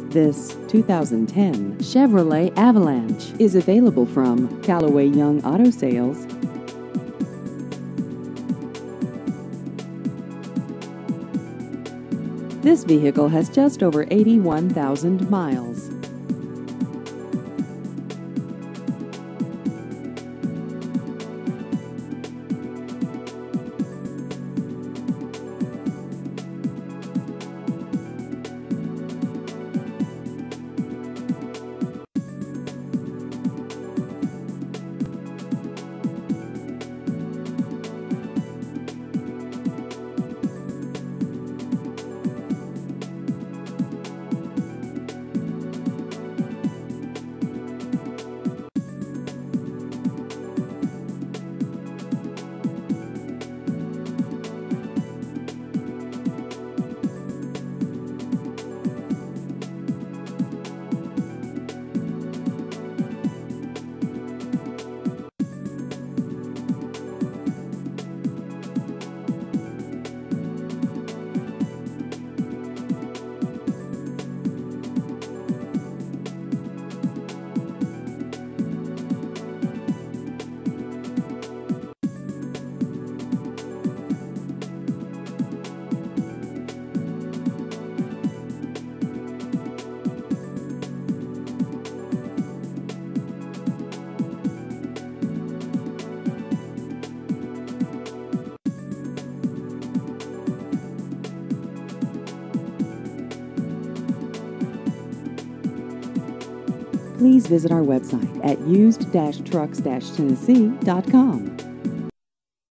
This 2010 Chevrolet Avalanche is available from Callaway-Young Auto Sales. This vehicle has just over 81,000 miles. Please visit our website at used-trucks-tennessee.com.